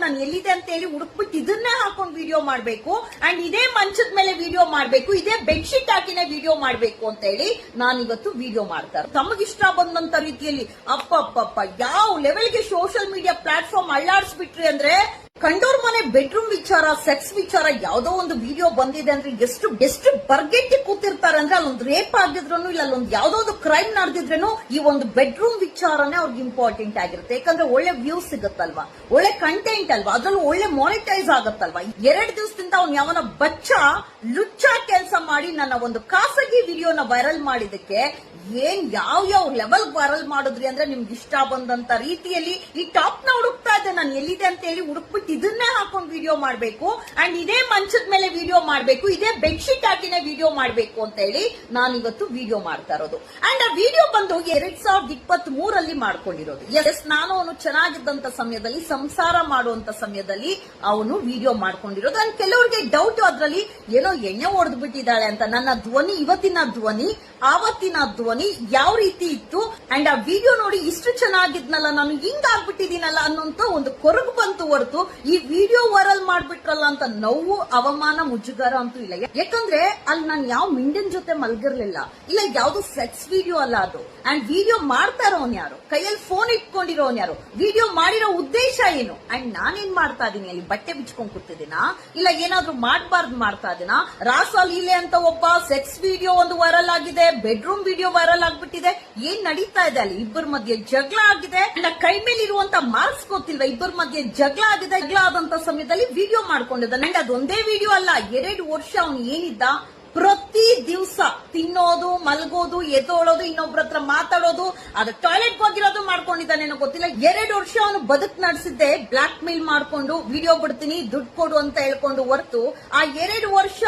ನಾನು ಎಲ್ಲಿದೆ ಅಂತ ಹೇಳಿ ಹುಡುಕ್ಬಿಟ್ಟು ಇದನ್ನೇ ಹಾಕೊಂಡು ವಿಡಿಯೋ ಮಾಡ್ಬೇಕು ಅಂಡ್ ಇದೇ ಮಂಚದ ಮೇಲೆ ವಿಡಿಯೋ ಮಾಡ್ಬೇಕು, ಇದೇ ಬೆಡ್ಶೀಟ್ ಹಾಕಿನೇ ವಿಡಿಯೋ ಮಾಡ್ಬೇಕು ಅಂತ ಹೇಳಿ ನಾನಿವತ್ತು ವಿಡಿಯೋ ಮಾಡ್ತಾರೆ. ತಮಗಿಷ್ಟ ಬಂದಂತ ರೀತಿಯಲ್ಲಿ ಅಪ್ಪಪ್ಪಪ್ಪ ಯಾವ ಲೆವೆಲ್ಗೆ ಸೋಷಿಯಲ್ ಮೀಡಿಯಾ ಪ್ಲಾಟ್ಫಾರ್ಮ್ ಅಳ್ಳಾಡಿಸ್ಬಿಟ್ರಿ ಅಂದ್ರೆ, ಕಂಡೋರ್ ಮನೆ ಬೆಡ್ರೂಮ್ ವಿಚಾರ, ಸೆಕ್ಸ್ ವಿಚಾರ ಯಾವ್ದೋ ಒಂದು ವಿಡಿಯೋ ಬಂದಿದೆ ಅಂದ್ರೆ ಎಷ್ಟು ಬರ್ಗೆಟ್ಟಿ ಕೂತಿರ್ತಾರೆ ಅಂದ್ರೆ, ಅಲ್ಲೊಂದು ರೇಪ್ ಆಗಿದ್ರು ಇಲ್ಲ ಅಲ್ಲೊಂದು ಯಾವ್ದೋ ಒಂದು ಕ್ರೈಮ್ ನಡೆದಿದ್ರೇನು ಈ ಒಂದು ಬೆಡ್ರೂಮ್ ವಿಚಾರನೇ ಅವ್ರಿಗೆ ಇಂಪಾರ್ಟೆಂಟ್ ಆಗಿರುತ್ತೆ. ಯಾಕಂದ್ರೆ ಒಳ್ಳೆ ವ್ಯೂಸ್ ಸಿಗುತ್ತಲ್ವಾ, ಒಳ್ಳೆ ಕಂಟೆಂಟ್ ಅಲ್ವಾ, ಅದ್ರಲ್ಲೂ ಒಳ್ಳೆ ಮಾನಿಟೈಸ್ ಆಗುತ್ತಲ್ವಾ. 2 ದಿವಸದಿಂದ ಅವ್ನು ಯಾವನ ಬಚ್ಚ ಲುಚ್ಚ ಕೆಲಸ ಮಾಡಿ ನನ್ನ ಒಂದು ಖಾಸಗಿ ವಿಡಿಯೋನ ವೈರಲ್ ಮಾಡಿದಕ್ಕೆ ಏನ್ ಯಾವ ಲೆವೆಲ್ ವೈರಲ್ ಮಾಡಿದ್ರಿ ಅಂದ್ರೆ, ನಿಮ್ಗೆ ಇಷ್ಟ ಬಂದಂತ ರೀತಿಯಲ್ಲಿ ಈ ಟಾಪ್ ನ ಹುಡುಕ್ತಾ ಇದ್ದೆ ನಾನು ಎಲ್ಲಿದೆ ಅಂತ ಹೇಳಿ ಹುಡುಕ್ಬಿಟ್ಟು ಇದನ್ನೇ ಹಾಕೊಂಡು ವಿಡಿಯೋ ಮಾಡ್ಬೇಕು ಅಂಡ್ ಇದೇ ಮಂಚದ ಮೇಲೆ ವಿಡಿಯೋ ಮಾಡ್ಬೇಕು, ಇದೇ ಬೆಡ್ಶೀಟ್ ಹಾಕಿನೇ ವಿಡಿಯೋ ಮಾಡ್ಬೇಕು ಅಂತ ಹೇಳಿ ನಾನಿವತ್ತು ವಿಡಿಯೋ ಮಾಡ್ತಾ ಇರೋದು. ಅಂಡ್ ಆ ವಿಡಿಯೋ ಬಂದು 2023 ಮಾಡ್ಕೊಂಡಿರೋದು. ಎಸ್, ನಾನು ಅವನು ಚೆನ್ನಾಗಿದ್ದಂತ ಸಮಯದಲ್ಲಿ, ಸಂಸಾರ ಮಾಡುವಂತ ಸಮಯದಲ್ಲಿ ಅವನು ವಿಡಿಯೋ ಮಾಡ್ಕೊಂಡಿರೋದು. ಅಂಡ್ ಕೆಲವರಿಗೆ ಡೌಟ್ ಅದ್ರಲ್ಲಿ ಏನೋ ಎಣ್ಣೆ ಹೊಡೆದು ಬಿಟ್ಟಿದ್ದಾಳೆ ಅಂತ. ನನ್ನ ಧ್ವನಿ, ಇವತ್ತಿನ ಧ್ವನಿ ಆವತ್ತಿನ ಧ್ವನಿ ಯಾವ ರೀತಿ ಇತ್ತು ಅಂಡ್ ಆ ವಿಡಿಯೋ ನೋಡಿ ಇಷ್ಟು ಚೆನ್ನಾಗಿದ್ನಲ್ಲ, ನಾನು ಹಿಂಗ್ ಆಗ್ಬಿಟ್ಟಿದೀನಲ್ಲ ಅನ್ನೋಂತ ಒಂದು ಕೊರಗು ಬಂತು ಹೊರತು ಈ ವಿಡಿಯೋ ವೈರಲ್ ಮಾಡ್ಬಿಟ್ರಲ್ಲ ಅಂತ ನೋವು, ಅವಮಾನ, ಮುಜುಗರ ಅಂತೂ ಇಲ್ಲ. ಯಾಕಂದ್ರೆ ಅಲ್ಲಿ ನಾನು ಯಾವ ಮಿಂಡನ್ ಜೊತೆ ಮಲ್ಗಿರ್ಲಿಲ್ಲ, ಇಲ್ಲ ಯಾವ್ದು ಸೆಕ್ಸ್ ವಿಡಿಯೋ ಅಲ್ಲ ಅದು. ಅಂಡ್ ವಿಡಿಯೋ ಮಾಡ್ತಾ ಇರೋನ್ ಯಾರು, ಕೈಯಲ್ಲಿ ಫೋನ್ ಇಟ್ಕೊಂಡಿರೋನ್ ಯಾರು, ವಿಡಿಯೋ ಮಾಡಿರೋ ಉದ್ದೇಶ ಏನು, ಅಂಡ್ ನಾನೇನ್ ಮಾಡ್ತಾ ಇದೀನಿ ಅಲ್ಲಿ, ಬಟ್ಟೆ ಬಿಚ್ಕೊಂಡ್ ಕೂತಿದ್ದೀನಾ ಇಲ್ಲ ಏನಾದ್ರೂ ಮಾಡಬಾರ್ದು ಮಾಡ್ತಾ ಇದೀನಾ? ರಾಸಲೀಲೆ ಅಂತ ಒಬ್ಬ ಸೆಕ್ಸ್ ವಿಡಿಯೋ ಒಂದು ವೈರಲ್ ಆಗಿದೆ, ಬೆಡ್ರೂಮ್ ವಿಡಿಯೋ ವೈರಲ್ ಆಗ್ಬಿಟ್ಟಿದೆ. ಏನ್ ನಡೀತಾ ಇದೆ ಅಲ್ಲಿ? ಇಬ್ಬರ ಮಧ್ಯೆ ಜಗಳ ಆಗಿದೆ. ಕೈ ಮೇಲೆ ಇರುವಂತ ಮಾರ್ಕ್ಸ್ ಗೊತ್ತಿಲ್ವಾ, ಇಬ್ಬರ ಮಧ್ಯೆ ಜಗಳ ಆಗಿದೆ. ಜಗಳ ಆದಂತ ಸಮಯದಲ್ಲಿ ವಿಡಿಯೋ ಮಾಡ್ಕೊಂಡಿದ್ದಾನೆ. ಅಂಡ್ ಅದೊಂದೇ ವಿಡಿಯೋ ಅಲ್ಲ, 2 ವರ್ಷ ಅವನು ಏನಿದ್ದ ಪ್ರತಿ ದಿವಸ ತಿನ್ನೋದು, ಮಲಗೋದು, ಎದ್ದೋಳೋದು, ಇನ್ನೊಬ್ರ ಹತ್ರ ಮಾತಾಡೋದು, ಅದು ಟಾಯ್ಲೆಟ್ ಹೋಗಿರೋದು ಮಾಡ್ಕೊಂಡಿದ್ದಾನೇನೋ ಗೊತ್ತಿಲ್ಲ. 2 ವರ್ಷ ಅವನು ಬದುಕು ನಡೆಸಿದ್ದೆ ಬ್ಲಾಕ್ ಮೇಲ್ ಮಾಡ್ಕೊಂಡು ವಿಡಿಯೋ ಬಿಡ್ತೀನಿ ದುಡ್ಡು ಕೊಡು ಅಂತ ಹೇಳ್ಕೊಂಡು ಹೊರತು, ಆ 2 ವರ್ಷ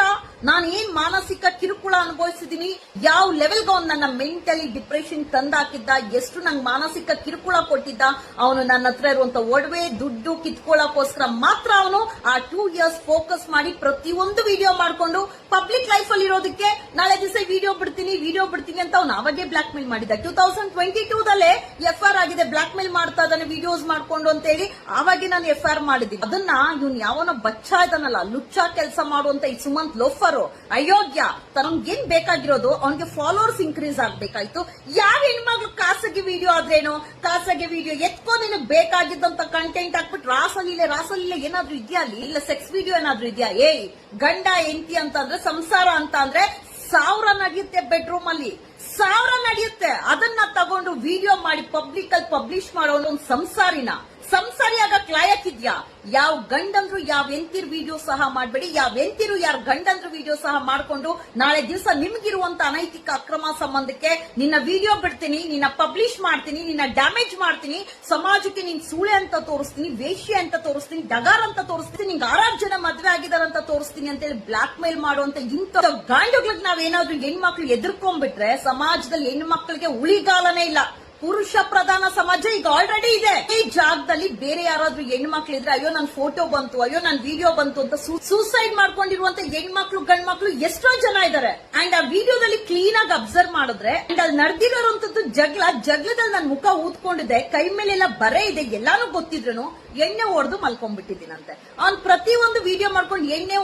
ನಾನು ಏನ್ ಮಾನಸಿಕ ಕಿರುಕುಳ ಅನುಭವಿಸಿದೀನಿ, ಯಾವ ಲೆವೆಲ್ಗೆ ಅವ್ನು ನನ್ನ ಮೆಂಟಲಿ ಡಿಪ್ರೆಷನ್ ತಂದಾಕಿದ್ದ, ಎಷ್ಟು ನಂಗೆ ಮಾನಸಿಕ ಕಿರುಕುಳ ಕೊಟ್ಟಿದ್ದ. ಅವನು ನನ್ನ ಹತ್ರ ಇರುವಂತ ಒಡವೆ, ದುಡ್ಡು ಕಿತ್ಕೊಳ್ಳೋಕೋಸ್ಕರ ಮಾತ್ರ ಅವನು ಆ 2 ಇಯರ್ಸ್ ಫೋಕಸ್ ಮಾಡಿ ಪ್ರತಿಯೊಂದು ವಿಡಿಯೋ ಮಾಡ್ಕೊಂಡು ಪಬ್ಲಿಕ್ ಲೈಫ್ ಅಲ್ಲಿ ಇರೋದಕ್ಕೆ ನಾಳೆ ದಿವಸ ವಿಡಿಯೋ ಬಿಡ್ತೀನಿ ಅಂತ ಅವ್ನು ಅವಾಗೇ ಬ್ಲಾಕ್ ಮೇಲ್ ಮಾಡಿದ್ದ. 2022 FR ಆಗಿದೆ, ಬ್ಲಾಕ್ ಮೇಲ್ ಮಾಡ್ತಾ ಇದ್ದಾನೆ ವಿಡಿಯೋಸ್ ಮಾಡ್ಕೊಂಡು ಅಂತ ಹೇಳಿ ಅವಾಗೆ ನಾನು FR ಮಾಡಿದ್ದೀನಿ. ಅದನ್ನ ಇವ್ನು ಯಾವನ ಬಚ್ಚ ಇದಾನಲ್ಲ, ಲುಚ್ಚ ಕೆಲಸ ಮಾಡುವಂತ ಈ ಸುಮಂತ್ ಲೋಫರು, ಅಯೋಗ್ಯ, ತನಗೇನ್ ಬೇಕಾಗಿರೋದು ಅವನಿಗೆ ಫಾಲೋವರ್ಸ್ ಇನ್ಕ್ರೀಸ್ ಆಗ್ಬೇಕಾಯ್ತು. ಯಾವ ಹೆಣ್ಮಕ್ಳು ಖಾಸಗಿ ವಿಡಿಯೋ ಆದ್ರೇನು, ಖಾಸಗಿ ವಿಡಿಯೋ ಎತ್ಕೋ ನಿನಗ್ ಬೇಕಾಗಿದ್ದಂತ ಕಂಟೆಂಟ್ ಹಾಕ್ಬಿಟ್ಟು ರಾಸಲೀಲೆ ಏನಾದ್ರೂ ಇದೆಯಾ ಅಲ್ಲಿ, ಇಲ್ಲ ಸೆಕ್ಸ್ ವಿಡಿಯೋ ಏನಾದ್ರೂ ಇದೆಯಾ? ಏಯ್, ಗಂಡ ಎಂತಿ ಅಂತಂದ್ರೆ, ಸಂಸಾರ ಅಂತ ಅಂದ್ರೆ 1000 ನಡೆಯುತ್ತೆ, ಬೆಡ್ರೂಮ್ ಅಲ್ಲಿ 1000 ನಡೆಯುತ್ತೆ. ಅದನ್ನ ತಗೊಂಡು ವಿಡಿಯೋ ಮಾಡಿ ಪಬ್ಲಿಕ್ ಅಲ್ಲಿ ಪಬ್ಲಿಷ್ ಮಾಡೋನು ಒಂದು ಸಂಸಾರಿ ಆಗಕ್ ಲಾಯಕ್ ಇದ್ಯಾ? ಯಾವ ಗಂಡಂದ್ರು ಯಾವ ಎಂತಿರ್ ವಿಡಿಯೋ ಸಹ ಮಾಡಬೇಡಿ, ಯಾವ ಎಂತಿರು ಯಾರ ಗಂಡಂದ್ರು ವಿಡಿಯೋ ಸಹ ಮಾಡ್ಕೊಂಡು ನಾಳೆ ದಿವಸ ನಿಮ್ಗಿರುವಂತ ಅನೈತಿಕ ಅಕ್ರಮ ಸಂಬಂಧಕ್ಕೆ ನಿನ್ನ ವಿಡಿಯೋ ಬಿಡ್ತೀನಿ, ನಿನ್ನ ಪಬ್ಲಿಷ್ ಮಾಡ್ತೀನಿ, ನಿನ್ನ ಡ್ಯಾಮೇಜ್ ಮಾಡ್ತೀನಿ, ಸಮಾಜಕ್ಕೆ ನೀನ್ ಸೂಳೆ ಅಂತ ತೋರಿಸ್ತೀನಿ, ವೇಶ್ಯ ಅಂತ ತೋರಿಸ್ತೀನಿ, ಡಗಾರ್ ಅಂತ ತೋರಿಸ್ತೀನಿ, ನಿಂಗೆ 6 ಜನ ಮದ್ವೆ ಆಗಿದಾರಂತ ತೋರಿಸ್ತೀನಿ ಅಂತ ಹೇಳಿ ಬ್ಲಾಕ್ ಮೇಲ್ ಮಾಡುವಂತ ಇಂಥ ಗಾಂಡುಗಳಿಗೆ ನಾವೇನಾದ್ರೂ ಹೆಣ್ಮಕ್ಳು ಎದುರ್ಕೊಂಡ್ಬಿಟ್ರೆ ಸಮಾಜದಲ್ಲಿ ಹೆಣ್ಮಕ್ಳಿಗೆ ಉಳಿಗಾಲನೇ ಇಲ್ಲ. ಪುರುಷ ಪ್ರಧಾನ ಸಮಾಜ ಈಗ ಆಲ್ರೆಡಿ ಇದೆ. ಈ ಜಾಗದಲ್ಲಿ ಬೇರೆ ಯಾರಾದ್ರೂ ಹೆಣ್ಮಕ್ಳು ಇದ್ರೆ, ಅಯ್ಯೋ ನನ್ ಫೋಟೋ ಬಂತು, ಅಯ್ಯೋ ನನ್ ವಿಡಿಯೋ ಬಂತು ಅಂತ ಸೂಸೈಡ್ ಮಾಡ್ಕೊಂಡಿರುವಂತ ಹೆಣ್ಮಕ್ಳು ಗಂಡ್ಮಕ್ಳು ಎಷ್ಟೋ ಜನ ಇದಾರೆ. ಅಂಡ್ ಆ ವಿಡಿಯೋದಲ್ಲಿ ಕ್ಲೀನ್ ಆಗಿ ಅಬ್ಸರ್ವ್ ಮಾಡಿದ್ರೆ, ಅಂಡ್ ಅಲ್ಲಿ ನಡೆದಿರೋಂಥದ್ದು ಜಗಳದಲ್ಲಿ ನನ್ ಮುಖ ಊದ್ಕೊಂಡಿದೆ, ಕೈ ಮೇಲೆಲ್ಲ ಬರೆ ಇದೆ, ಎಲ್ಲಾನು ಗೊತ್ತಿದ್ರು ಎಣ್ಣೆ ಹೊಡೆದು ಮಲ್ಕೊಂಡ್ಬಿಟ್ಟಿದ್ದೀನಂತೆ. ಅವ್ನ್ ಪ್ರತಿಯೊಂದು ವಿಡಿಯೋ ಮಾಡ್ಕೊಂಡು ಎಣ್ಣೆ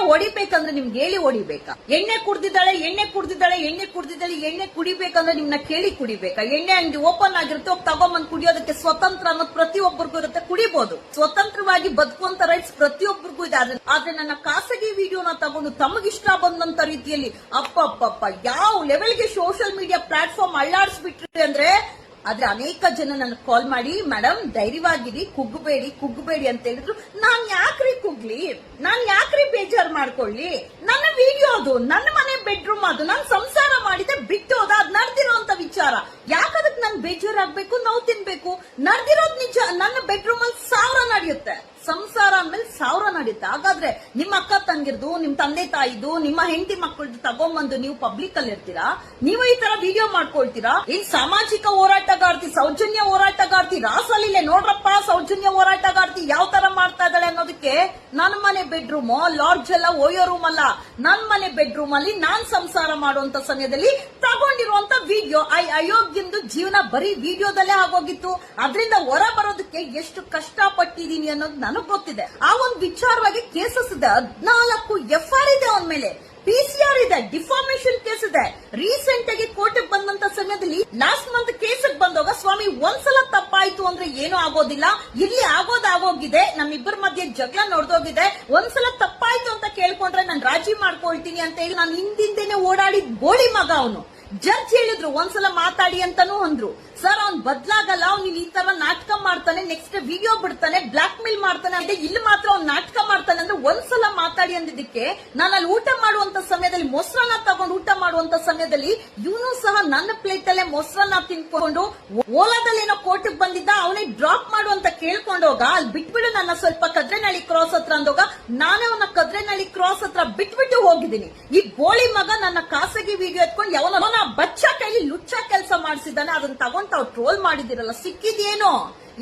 ಹೊಡಿಬೇಕಂದ್ರೆ ನಿಮ್ಗೆ ಹೇಳಿ ಹೊಡಿಬೇಕಾ? ಎಣ್ಣೆ ಕುಡ್ದಿದ್ದಾಳೆ, ಎಣ್ಣೆ ಕುಡಿಬೇಕಂದ್ರೆ ನಿಮ್ನ ಕೇಳಿ ಕುಡಿಬೇಕಾ? ಎಣ್ಣೆ ಅಂಗಡಿ ಓಪನ್ ಆಗಿರುತ್ತೆ, ಹೋಗಿ ತಗೊಂಬಂದ್ ಕುಡಿಯೋದಕ್ಕೆ ಸ್ವತಂತ್ರ ಅನ್ನೋದು ಪ್ರತಿಯೊಬ್ಬರಿಗೂ ಇರುತ್ತೆ, ಕುಡಿಬಹುದು. ಸ್ವತಂತ್ರವಾಗಿ ಬದುಕುವಂತ ರೈಟ್ಸ್ ಪ್ರತಿಯೊಬ್ಬರಿಗೂ ಇದೆ. ಆದ್ರೆ ನನ್ನ ಖಾಸಗಿ ವಿಡಿಯೋನ ತಗೊಂಡು ತಮಗಿಷ್ಟ ಬಂದಂತ ರೀತಿಯಲ್ಲಿ ಅಪ್ಪಪ್ಪಪ್ಪ ಯಾವ ಲೆವೆಲ್ಗೆ ಸೋಷಿಯಲ್ ಮೀಡಿಯಾ ಪ್ಲಾಟ್ಫಾರ್ಮ್ ಅಳ್ಳಾಡಿಸ್ಬಿಟ್ರಿ ಅಂದ್ರೆ, ಆದ್ರೆ ಅನೇಕ ಜನ ನನಗೆ ಕಾಲ್ ಮಾಡಿ, ಮೇಡಮ್ ಧೈರ್ಯವಾಗಿರಿ, ಕುಗ್ಗಬೇಡಿ ಅಂತ ಹೇಳಿದ್ರು. ನಾನ್ ಯಾಕ್ರಿ ಕುಗ್ಲಿ, ನಾನ್ ಯಾಕ್ರಿ ಬೇಜಾರ್ ಮಾಡ್ಕೊಳ್ಳಿ? ನನ್ನ ವಿಡಿಯೋ ಅದು, ನನ್ನ ಮನೆ ಬೆಡ್ರೂಮ್ ಅದು, ನಾನು ಸಂಸಾರ ಮಾಡಿದೆ ಬಿಟ್ಟು ಹೋದ, ಅದ್ ನಡೆದಿರೋಂತ ವಿಚಾರ. ಯಾಕದಕ್ ನನ್ ಬೇಜಾರಾಗ್ಬೇಕು, ನೋವು ತಿನ್ಬೇಕು? ನಡೆದಿರೋದ್ ನಿಜ. ನನ್ನ ಬೆಡ್ರೂಮ್ ಅಲ್ಲಿ 1000 ನಡೆಯುತ್ತೆ, ಸಂಸಾರ ಅಂದ್ಮೇಲೆ 1000 ನಡೆಯುತ್ತೆ. ಹಾಗಾದ್ರೆ ನಿಮ್ಮ ಅಕ್ಕ ತಂಗಿರ್ದು, ನಿಮ್ ತಂದೆ ತಾಯಿದು, ನಿಮ್ಮ ಹೆಂಡತಿ ಮಕ್ಕಳದು ತಗೊಂಬಂದು ನೀವು ಪಬ್ಲಿಕ್ ಅಲ್ಲಿ ಇರ್ತೀರಾ? ನೀವು ಈ ತರ ವಿಡಿಯೋ ಮಾಡ್ಕೊಳ್ತೀರಾ? ಏನ್ ಸಾಮಾಜಿಕ ಹೋರಾಟಗಾರ್ತಿ, ಸೌಜನ್ಯ ಹೋರಾಟಗಾರ್ತಿ, ರಾಸಲೀಲೆ ನೋಡ್ರಪ್ಪ, ಸೌಜನ್ಯ ಹೋರಾಟಗಾರ್ತಿ ಯಾವ ತರ ಮಾಡ್ತಾ ಇದ್ದಾಳೆ ಅನ್ನೋದಕ್ಕೆ ನನ್ನ ಮನೆ ಬೆಡ್ರೂಮ್ ಲಾಡ್ಜ್ ಅಲ್ಲ, ಓಯೋ ರೂಮ್ ಅಲ್ಲ, ನನ್ನ ಮನೆ ಬೆಡ್ರೂಮ್ ಅಲ್ಲಿ ನಾನ್ ಸಂಸಾರ ಮಾಡುವಂತ ಸಮಯದಲ್ಲಿ ತಗೊಂಡಿರುವಂತ ವಿಡಿಯೋ. ಅಯೋಗ್ಯಂದು ಜೀವನ ಬರೀ ವಿಡಿಯೋದಲ್ಲೇ ಆಗೋಗಿತ್ತು. ಅದರಿಂದ ಹೊರ ಬರೋದಕ್ಕೆ ಎಷ್ಟು ಕಷ್ಟ ಪಟ್ಟಿದೀನಿ ಅನ್ನೋದು ನನಗ್ ಗೊತ್ತಿದೆ. ಆ ಒಂದು ವಿಚಾರವಾಗಿ ಕೇಸಸ್ ಇದೆ, 14 FIR ಇದೆ ಅವನ ಮೇಲೆ, PCR ಇದೆ, ಡಿಫಾರ್ಮೇಶನ್ ಕೇಸ್ ಇದೆ. ರೀಸೆಂಟ್ ಆಗಿ ಕೋರ್ಟ್ ಬಂದಂತ ಸಮಯದಲ್ಲಿ ಲಾಸ್ಟ್ ಮಂತ್ ಕೇಸ್ ಬಂದಾಗ ಸ್ವಾಮಿ ಒಂದ್ಸಲ ತಪ್ಪಾಯ್ತು ಅಂದ್ರೆ ಏನೂ ಆಗೋದಿಲ್ಲ, ಇಲ್ಲಿ ಆಗೋಗಿದೆ, ನಮ್ಮಿಬ್ಬರ ಮಧ್ಯೆ ಜಗಳ ನೋಡ್ದೋಗಿದೆ, ಒಂದ್ಸಲ ತಪ್ಪಾಯ್ತು ಅಂತ ಕೇಳ್ಕೊಂಡ್ರೆ ನಾನು ರಾಜಿ ಮಾಡ್ಕೊಳ್ತೀನಿ ಅಂತ ಹೇಳಿ ನಾನು ಹಿಂದಿಂದೇನೆ ಓಡಾಡಿದ್ ಗೋಳಿ ಮಗ ಅವನು. ಜಡ್ಜ್ ಹೇಳಿದ್ರು ಒಂದ್ಸಲ ಮಾತಾಡಿ ಅಂತಾನೂ ಅಂದ್ರು. ಸರ್ ಅವ್ನ್ ಬದ್ಲಾಗಲ್ಲ, ಅವ್ನು ಈ ತರ ನಾಟಕ ಮಾಡ್ತಾನೆ, ನೆಕ್ಸ್ಟ್ ವಿಡಿಯೋ ಬಿಡ್ತಾನೆ, ಬ್ಲಾಕ್ ಮೇಲ್ ಮಾಡ್ತಾನೆ, ಅದೇ ಇಲ್ಲಿ ಮಾತ್ರ ಅವ್ನು ನಾಟಕ ಮಾಡ್ತಾನೆ ಅಂದ್ರೆ ಒಂದ್ಸಲ ಮಾತಾಡಿ ಅಂದಿದ್ದಕ್ಕೆ ನಾನು ಅಲ್ಲಿ ಊಟ ಮಾಡುವಂತ ಸಮಯದಲ್ಲಿ ಮೊಸರನ್ನ ತಗೊಂಡು ಊಟ ಮಾಡುವಂತ ಸಮಯದಲ್ಲಿ ಇವನು ಸಹ ನನ್ನ ಪ್ಲೇಟ್ ಅಲ್ಲೇ ಮೊಸರನ್ನ ತಿನ್ಕೊಂಡು ಓಲಾದಲ್ಲಿ ಏನೋ ಕೋರ್ಟಿಗೆ ಬಂದಿದ್ದ, ಅವನೇ ಡ್ರಾಪ್ ಮಾಡು ಅಂತ ಕೇಳ್ಕೊಂಡೋಗ ಅಲ್ಲಿ ಬಿಟ್ಬಿಡು ನನ್ನ ಸ್ವಲ್ಪ ಕದ್ರೆನಹಳ್ಳಿ ಕ್ರಾಸ್ ಹತ್ರ ಅಂದೋಗ ನಾನೇ ಅವನ ಕದ್ರೆನಹಳ್ಳಿ ಕ್ರಾಸ್ ಹತ್ರ ಬಿಟ್ಬಿಟ್ಟು ಹೋಗಿದ್ದೀನಿ. ಈ ಗೋಳಿ ಮಗ ನನ್ನ ಖಾಸಗಿ ವಿಡಿಯೋ ಎತ್ಕೊಂಡು ಯಾವನ ಬಚ್ಚ ಕೈಲಿ ಲುಚ್ಚ ಕೆಲಸ ಮಾಡಿಸಿದ್ದಾನೆ, ಅದನ್ನ ತಗೊಂಡು ತಾವು ಟ್ರೋಲ್ ಮಾಡಿದಿರಲ್ಲ, ಸಿಕ್ಕಿದೇನೋ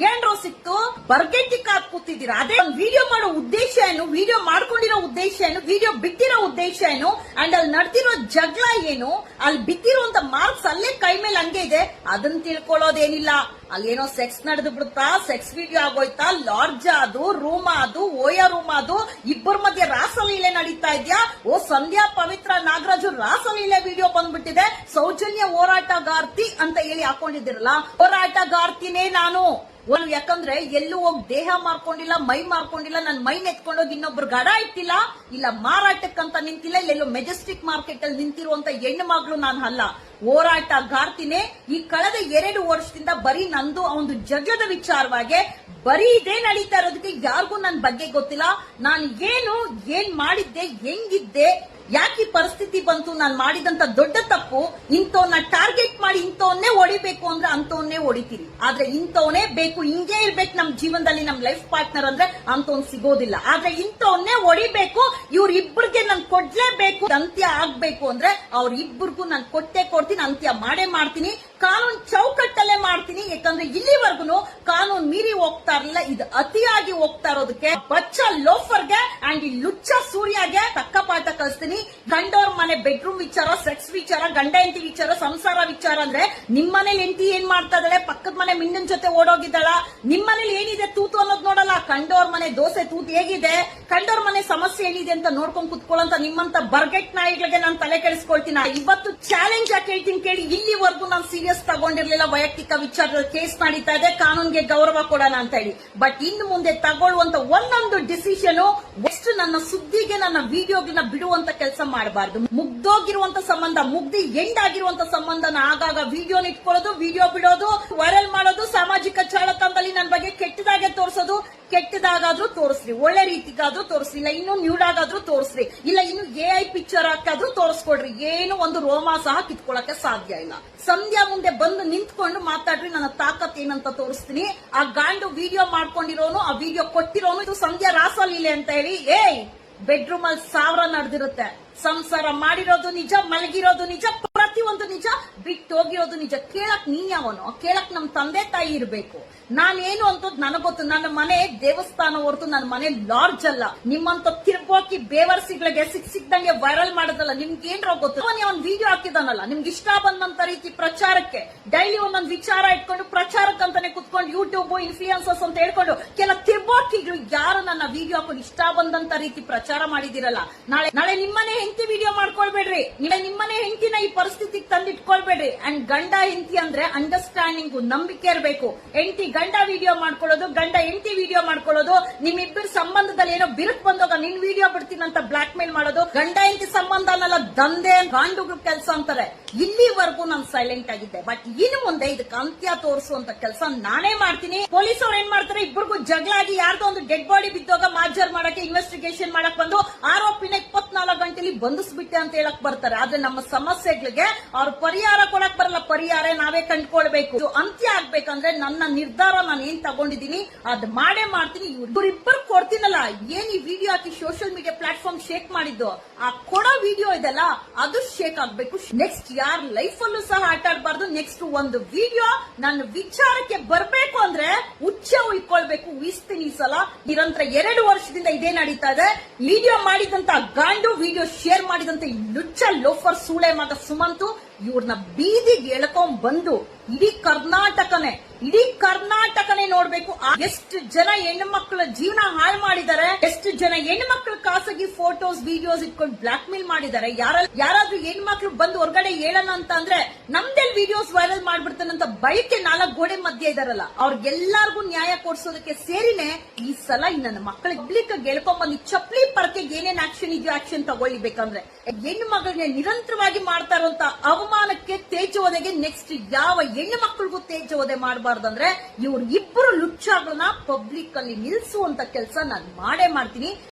ಏನ್ರೋ ಸಿಕ್ತು, ಬರ್ಗೆಟ್ಟಿ ಕಾದ್ ಕೂತಿದ್ದೀರಾ. ಅದೇ ವಿಡಿಯೋ ಮಾಡೋ ಉದ್ದೇಶ ಏನು, ವಿಡಿಯೋ ಮಾಡ್ಕೊಂಡಿರೋ ಉದ್ದೇಶ ಏನು, ವಿಡಿಯೋ ಬಿಟ್ಟಿರೋ ಉದ್ದೇಶ ಏನು, ಅಂಡ್ ಅಲ್ಲಿ ನಡೆದಿರೋ ಜಗಳ ಏನು, ಅಲ್ಲಿ ಬಿದ್ದಿರುವಂತ ಮಾರ್ಕ್ಸ್ ಅಲ್ಲೇ ಕೈ ಮೇಲೆ ಹಂಗೆ ಇದೆ, ಅದನ್ನ ತಿಳ್ಕೊಳ್ಳೋದೇನಿಲ್ಲ. ಅಲ್ಲೇನೋ ಸೆಕ್ಸ್ ನಡೆದು ಬಿಡುತ್ತಾ, ಸೆಕ್ಸ್ ವಿಡಿಯೋ ಆಗೋಯ್ತಾ, ಲಾಡ್ಜ್ ಅದು, ರೂಮ್ ಅದು, ಓಯೋ ರೂಮ್ ಅದು, ಇಬ್ಬರ ಮಧ್ಯೆ ರಾಸಲೀಲೆ ನಡೀತಾ ಇದ್ಯಾ. ಓ ಸಂಧ್ಯಾ ಪವಿತ್ರ ನಾಗರಾಜು ರಾಸಲೀಲೆ ವಿಡಿಯೋ ಬಂದ್ಬಿಟ್ಟಿದೆ, ಸೌಜನ್ಯ ಹೋರಾಟಗಾರ್ತಿ ಅಂತ ಹೇಳಿ ಹಾಕೊಂಡಿದ್ದೀರಲ್ಲ, ಹೋರಾಟಗಾರ್ತಿನೇ ನಾನು. ಯಾಕಂದ್ರೆ ಎಲ್ಲೂ ಹೋಗಿ ದೇಹ ಮಾರ್ಕೊಂಡಿಲ್ಲ, ಮೈ ಮಾರ್ಕೊಂಡಿಲ್ಲ, ನನ್ ಮೈ ಎತ್ಕೊಂಡೋಗಿ ಇನ್ನೊಬ್ರು ಗಡ ಇಟ್ಟಿಲ್ಲ, ಇಲ್ಲ ಮಾರಾಟಕ್ಕಂತ ನಿಂತಿಲ್ಲ, ಇಲ್ಲೆಲ್ಲೋ ಮೆಜೆಸ್ಟಿಕ್ ಮಾರ್ಕೆಟ್ ಅಲ್ಲಿ ನಿಂತಿರುವಂತ ಹೆಣ್ಣು ಮಗಳು ನಾನು ಅಲ್ಲ, ಹೋರಾಟಗಾರ್ತಿನೇ. ಈ ಕಳೆದ 2 ವರ್ಷದಿಂದ ಬರೀ ನಂದು ಒಂದು ಜಗದ ವಿಚಾರವಾಗಿ ಬರೀ ಇದೇ ನಡೀತಾ ಇರೋದಕ್ಕೆ ಯಾರಿಗೂ ನನ್ನ ಬಗ್ಗೆ ಗೊತ್ತಿಲ್ಲ. ನಾನು ಏನ್ ಮಾಡಿದ್ದೆ, ಹೆಂಗಿದ್ದೆ, ಯಾಕೆ ಈ ಪರಿಸ್ಥಿತಿ ಬಂತು, ನಾನು ಮಾಡಿದಂತ ದೊಡ್ಡ ತಪ್ಪು. ಇಂಥವನ್ನ ಟಾರ್ಗೆಟ್ ಮಾಡಿ ಇಂಥವನ್ನೇ ಹೊಡಿಬೇಕು ಅಂದ್ರೆ ಅಂತವನ್ನೇ ಹೊಡಿತೀರಿ, ಆದ್ರೆ ಇಂಥವನ್ನೇ ಬೇಕು, ಹಿಂಗೇ ಇರ್ಬೇಕು ನಮ್ ಜೀವನದಲ್ಲಿ ನಮ್ ಲೈಫ್ ಪಾರ್ಟ್ನರ್ ಅಂದ್ರೆ ಅಂತವನ್ ಸಿಗೋದಿಲ್ಲ. ಆದ್ರೆ ಇಂಥವನ್ನೇ ಹೊಡಿಬೇಕು, ಇವ್ರಿಬ್ಬರಿಗೆ ನಾನು ಕೊಡ್ಲೇಬೇಕು, ಅಂತ್ಯ ಆಗ್ಬೇಕು ಅಂದ್ರೆ ಅವ್ರಿಬ್ಬರಿಗೂ ನಾನು ಕೊಟ್ಟೆ ಕೊಡ್ತೀನಿ, ಅಂತ್ಯ ಮಾಡೇ ಮಾಡ್ತೀನಿ, ಕಾನೂನು ಚೌಕಟ್ಟಲ್ಲೇ ಮಾಡ್ತೀನಿ. ಯಾಕಂದ್ರೆ ಇಲ್ಲಿವರೆಗೂ ಕಾನೂನು ಮೀರಿ ಹೋಗ್ತಾ ಇರಲಿಲ್ಲ, ಇದು ಅತಿಯಾಗಿ ಹೋಗ್ತಾ ಇರೋದಕ್ಕೆ ಬಚ್ಚ ಲೋಫರ್ಗೆ ಅಂಡ್ ಈ ಲುಚ್ಚ ಸೂರ್ಯಗೆ ತಕ್ಕ ಪಾಠ ಕಲಿಸ್ತೀನಿ. ಗಂಡವ್ರ ಮನೆ ಬೆಡ್ರೂಮ್ ವಿಚಾರ, ಸೆಕ್ಸ್ ವಿಚಾರ, ಗಂಡ ಹೆಂಡತಿ ವಿಚಾರ, ಸಂಸಾರ ವಿಚಾರ ಅಂದ್ರೆ ನಿಮ್ಮನೇಲಿ ಹೆಂಡತಿ ಏನ್ ಮಾಡ್ತಾ ಇದ್ದಾಳೆ, ಪಕ್ಕದ ಮನೆ ಮಿಂಡನ್ ಜೊತೆ ಓಡೋಗಿದ್ದಾಳ, ನಿಮ್ಮನೇಲಿ ಏನಿದೆ ತೂತು ಅನ್ನೋದು ನೋಡಲ್ಲ, ಕಂಡೋರ್ ಮನೆ ದೋಸೆ ತೂತು ಹೇಗಿದೆ, ಕಂಡೋರ್ ಮನೆ ಸಮಸ್ಯೆ ಏನಿದೆ ಅಂತ ನೋಡ್ಕೊಂಡ್ ಕುತ್ಕೊಳ್ಳೋಂತ ನಿಮ್ಮಂತ ಬರ್ಗೆಟ್ ನಾಯಿಗಳಿಗೆ ನಾನು ತಲೆ ಕೆಡಿಸ್ಕೊಳ್ತೀನಿ. ಇವತ್ತು ಚಾಲೆಂಜ್ ಆಗಿ ಹೇಳ್ತೀನಿ ಕೇಳಿ, ಇಲ್ಲಿವರೆಗೂ ನಾನು ಸೀರಿಯಸ್ ತಗೊಂಡಿರ್ಲಿಲ್ಲ, ವೈಯಕ್ತಿಕ ವಿಚಾರದ ಕೇಸ್ ನಡೀತಾ ಇದೆ, ಕಾನೂನಿಗೆ ಗೌರವ ಕೊಡೋಣ ಅಂತ ಹೇಳಿ. ಬಟ್ ಇನ್ನು ಮುಂದೆ ತಗೊಳ್ಳುವಂತ ಒಂದೊಂದು ಡಿಸಿಷನ್ ಎಷ್ಟು ನನ್ನ ಸುದ್ದಿಗೆ, ನನ್ನ ವಿಡಿಯೋಗಳನ್ನ ಬಿಡುವಂತ ಕೆಲಸ ಮಾಡಬಾರ್ದು. ಮುಗ್ದೋಗಿರುವಂತ ಸಂಬಂಧ, ಮುಗ್ದಿ ಎಂಡ್ ಆಗಿರುವಂತ ಸಂಬಂಧನ ಆಗಾಗ ವಿಡಿಯೋನ ಇಟ್ಕೊಳ್ಳೋದು, ವಿಡಿಯೋ ಬಿಡೋದು, ವೈರಲ್ ಮಾಡೋದು, ಸಾಮಾಜಿಕ ಜಾಲತಾಣದಲ್ಲಿ ನನ್ನ ಬಗ್ಗೆ ಕೆಟ್ಟದಾಗೆ ತೋರಿಸೋದು. ಕೆಟ್ಟದಾಗಾದ್ರೂ ತೋರಿಸ್ರಿ, ಒಳ್ಳೆ ರೀತಿಗಾದ್ರೂ ತೋರಿಸ್ರಿ, ಇಲ್ಲ ಇನ್ನು ನ್ಯೂಡಾಗಾದ್ರೂ ತೋರಿಸ್ರಿ, ಇಲ್ಲ ಇನ್ನು AI ಪಿಕ್ಚರ್ ಹಾಕಾದ್ರೂ ತೋರಿಸ್ಕೊಡ್ರಿ, ಏನು ಒಂದು ರೋಮ ಸಹ ಕಿತ್ಕೊಳ್ಳಕ್ಕೆ ಸಾಧ್ಯ ಇಲ್ಲ. ಸಂಧ್ಯಾ ಮುಂದೆ ಬಂದು ನಿಂತ್ಕೊಂಡು ಮಾತಾಡ್ರಿ, ನನ್ನ ತಾಕತ್ ಏನಂತ ತೋರಿಸ್ತೀನಿ. ಆ ಗಾಂಡು ವಿಡಿಯೋ ಮಾಡ್ಕೊಂಡಿರೋನು, ಆ ವಿಡಿಯೋ ಕೊಟ್ಟಿರೋನು, ಇದು ಸಂಧ್ಯಾ ರಾಸಲೀಲೆ ಅಂತ ಹೇಳಿ. ಬೆಡ್ರೂಮ್ ಅಲ್ಲಿ 1000 ನಡೆದಿರುತ್ತೆ, ಸಂಸಾರ ಮಾಡಿರೋದು ನಿಜ, ಮಲಗಿರೋದು ನಿಜ, ಪ್ರತಿಯೊಂದು ನಿಜ, ಬಿಟ್ಟು ಹೋಗಿರೋದು ನಿಜ. ಕೇಳಕ್ ನೀನ್ ಯಾವನು, ಕೇಳಕ್ ನಮ್ ತಂದೆ ತಾಯಿ ಇರ್ಬೇಕು. ನಾನೇನು ಅಂತ ನನಗೊತ್ತು, ನನ್ನ ಮನೆ ದೇವಸ್ಥಾನ ಹೊರತು ನನ್ನ ಮನೆ ಲಾಡ್ಜ್ ಅಲ್ಲ. ನಿಮ್ಮಂತ ತಿರ್ಬೋಕಿ ಬೇವರ್ಸಿಗಳಿಗೆ ಸಿಕ್ದಂಗೆ ವೈರಲ್ ಮಾಡೋದಲ್ಲ. ನಿಮ್ಗೆ ಏನ್ರೋ ಗೊತ್ತು, ಅವ್ನ್ ವಿಡಿಯೋ ಹಾಕಿದಾನಲ್ಲ, ನಿಮ್ಗೆ ಇಷ್ಟ ಬಂದಂತ ರೀತಿ ಪ್ರಚಾರಕ್ಕೆ ಡೈಲಿ ಒಂದೊಂದು ವಿಚಾರ ಇಟ್ಕೊಂಡು ಪ್ರಚಾರಕ್ಕಂತಾನೆ ಕುತ್ಕೊಂಡು ಯೂಟ್ಯೂಬ್ ಇನ್ಫ್ಲೂಯೆನ್ಸರ್ಸ್ ಅಂತ ಹೇಳ್ಕೊಂಡು ಕೆಲ ತಿರ್ಬೋಕಿಗಳು ಯಾರು ನನ್ನ ವಿಡಿಯೋ ಹಾಕೊಂಡು ಇಷ್ಟ ಬಂದಂತ ರೀತಿ ಪ್ರಚಾರ ಮಾಡಿದಿರಲ್ಲ, ನಾಳೆ ನಿಮ್ಮನೆ ಹೆಂಡತಿ ವಿಡಿಯೋ ಮಾಡ್ಕೊಳ್ಬೇಡ್ರಿ, ನಿಮ್ಮನೆ ಹೆಂಡತಿನ ಈ ಪರಿಸ್ಥಿತಿಗೆ ತಂದಿಟ್ಕೊಳ್ಬೇಡ್ರಿ. ಅಂಡ್ ಗಂಡ ಹೆಂಡತಿ ಅಂದ್ರೆ ಅಂಡರ್ಸ್ಟ್ಯಾಂಡಿಂಗ್, ನಂಬಿಕೆ ಇರಬೇಕು. ಹೆಂಡತಿ ಗಂಡ ವಿಡಿಯೋ ಮಾಡ್ಕೊಳ್ಳೋದು, ಗಂಡ ಹೆಂಡತಿ ವಿಡಿಯೋ ಮಾಡ್ಕೊಳ್ಳೋದು, ನಿಮ್ಮಿಬ್ಬರ ಸಂಬಂಧದಲ್ಲಿ ಏನೋ ಬಿರುಕು ಬಂದಾಗ ನಿನ್ ವಿಡಿಯೋ ಬಿಡ್ತೀನಿ ಅಂತ ಬ್ಲಾಕ್ ಮೇಲ್ ಮಾಡೋದು, ಗಂಡ ಹೆಂಡತಿ ಸಂಬಂಧ ಅನ್ನಲ್ಲ, ದಂಧೆ ಗಾಂಡುಗಳ ಕೆಲಸ ಅಂತಾರೆ. ಇಲ್ಲಿವರೆಗೂ ನಾನು ಸೈಲೆಂಟ್ ಆಗಿದ್ದೆ, ಬಟ್ ಇನ್ನು ಮುಂದೆ ಇದಕ್ಕೆ ಅಂತ್ಯ ತೋರಿಸುವಂತ ಕೆಲಸ ನಾನೇ ಮಾಡ್ತೀನಿ. ಪೊಲೀಸ್ ಅವ್ರು ಏನ್ ಮಾಡ್ತಾರೆ, ಇಬ್ಬರಿಗೂ ಜಗಳ ಆಗಿ ಯಾರ್ದೋ ಒಂದು ಡೆಡ್ ಬಾಡಿ ಬಿದ್ದಾಗ ಮಾರ್ಜರ್ ಮಾಡಕ್ಕೆ, ಇನ್ವೆಸ್ಟಿಗೇಷನ್ ಮಾಡಕ್ ಬಂದು ಆರೋಪಿನ 24 ಗಂಟೆಲಿ ಬಂಧಿಸ್ಬಿಟ್ಟೆ ಅಂತ ಹೇಳಕ್ ಬರ್ತಾರೆ. ಆದ್ರೆ ನಮ್ಮ ಸಮಸ್ಯೆಗಳಿಗೆ ಅವ್ರ ಪರಿಹಾರ ಕೊಡಕ್ ಬರಲ್ಲ, ಪರಿಹಾರ ನಾವೇ ಕಂಡುಕೊಳ್ಬೇಕು. ಅಂತ್ಯ ಆಗ್ಬೇಕಂದ್ರೆ ನನ್ನ ನಿರ್ಧಾರ ನಾನು ಏನ್ ತಗೊಂಡಿದ್ದೀನಿ ಅದ್ ಮಾಡೇ ಮಾಡ್ತೀನಿ. ಇವ್ರಿಬ್ಬರು ಕೊಡ್ತೀನಲ್ಲ, ಏನ್ ಈ ವಿಡಿಯೋ ಹಾಕಿ ಸೋಷಿಯಲ್ ಮೀಡಿಯಾ ಪ್ಲಾಟ್ಫಾರ್ಮ್ ಶೇಕ್ ಮಾಡಿದ್ದು, ಆ ಕೊಡೋ ವಿಡಿಯೋ ಇದೆಲ್ಲ ಅದು ಶೇಕ್ ಆಗ್ಬೇಕು. ನೆಕ್ಸ್ಟ್ ಯಾರ ಲೈಫ್ ಅಲ್ಲೂ ಸಹ ಆಟ ಆಡಬಾರ್ದು. ನೆಕ್ಸ್ಟ್ ಒಂದು ವಿಡಿಯೋ ನನ್ನ ವಿಚಾರಕ್ಕೆ ಬರ್ಬೇಕು ಅಂದ್ರೆ ಉಚ್ಚ ಉಳ್ಕೊಳ್ಬೇಕು, ಊಹಿಸ್ತೀನಿ ಈ ಸಲ. ನಿರಂತರ 2 ವರ್ಷದಿಂದ ಇದೇ ನಡೀತಾ ಇದೆ. ವಿಡಿಯೋ ಮಾಡಿದಂತ ಗಾಂಡು, ವಿಡಿಯೋ ಶೇರ್ ಮಾಡಿದಂತ ಈ ಲುಚ್ಚ ಲೋಫರ್ ಸೂಳೆ ಮಗ ಸುಮಂತು ಇವ್ರನ್ನ ಬೀದಿಗೆ ಎಳ್ಕೊಂಡ್ ಬಂದು ಇಡೀ ಕರ್ನಾಟಕನೇ ನೋಡ್ಬೇಕು. ಎಷ್ಟು ಜನ ಹೆಣ್ಣು ಮಕ್ಕಳ ಜೀವನ ಹಾಳು ಮಾಡಿದ್ದಾರೆ, ಎಷ್ಟು ಜನ ಹೆಣ್ಣು ಮಕ್ಕಳ ಖಾಸಗಿ ಫೋಟೋಸ್ ವಿಡಿಯೋಸ್ ಇಟ್ಕೊಂಡು ಬ್ಲಾಕ್ ಮೇಲ್ ಮಾಡಿದ್ದಾರೆ. ಯಾರಾದ್ರೂ ಹೆಣ್ಣು ಮಕ್ಕಳು ಬಂದು ಹೊರಗಡೆ ಹೇಳೋಣ ಅಂತ ಅಂದ್ರೆ ನಮ್ದೆಲ್ ವಿಡಿಯೋಸ್ ವೈರಲ್ ಮಾಡ್ಬಿಡ್ತಾನಂತ ಬಯಕೆ 4 ಗೋಡೆ ಮಧ್ಯೆ ಇದಾರಲ್ಲ, ಅವ್ರಿಗೆಲ್ಲಾರ್ಗು ನ್ಯಾಯ ಕೊಡ್ಸೋದಕ್ಕೆ ಸೇರಿನೇ ಈ ಸಲ ನನ್ನ ಮಕ್ಕಳ ಪಬ್ಲಿಕ್ ಗೆಳ್ಕೊಂಡ್ ಬಂದು ಚಪ್ಲಿ ಪರಕೆಗೆ ಏನೇನ್ ಆಕ್ಷನ್ ಇದೆಯೋ ಆಕ್ಷನ್ ತಗೊಳ್ಬೇಕಂದ್ರೆ ಹೆಣ್ಣು ಮಗಳನ್ನ ನಿರಂತರವಾಗಿ ಮಾಡ್ತಾ ಇರುವಂತ ಅವಮಾನಕ್ಕೆ ತೇಜೋದೆಗೆ ನೆಕ್ಸ್ಟ್ ಯಾವ ಹೆಣ್ಣು ಮಕ್ಕಳಿಗೂ ತೇಜೋದೆ ಮಾಡಬಾರ್ದಂದ್ರೆ ಇವ್ರು ಇಬ್ಬರು ಲುಚ್ಚಾಗಳನ್ನ ಪಬ್ಲಿಕ್ ಅಲ್ಲಿ ನಿಲ್ಸುವಂತ ಕೆಲಸ ನಾನು ಮಾಡೇ ಮಾಡ್ತೀನಿ.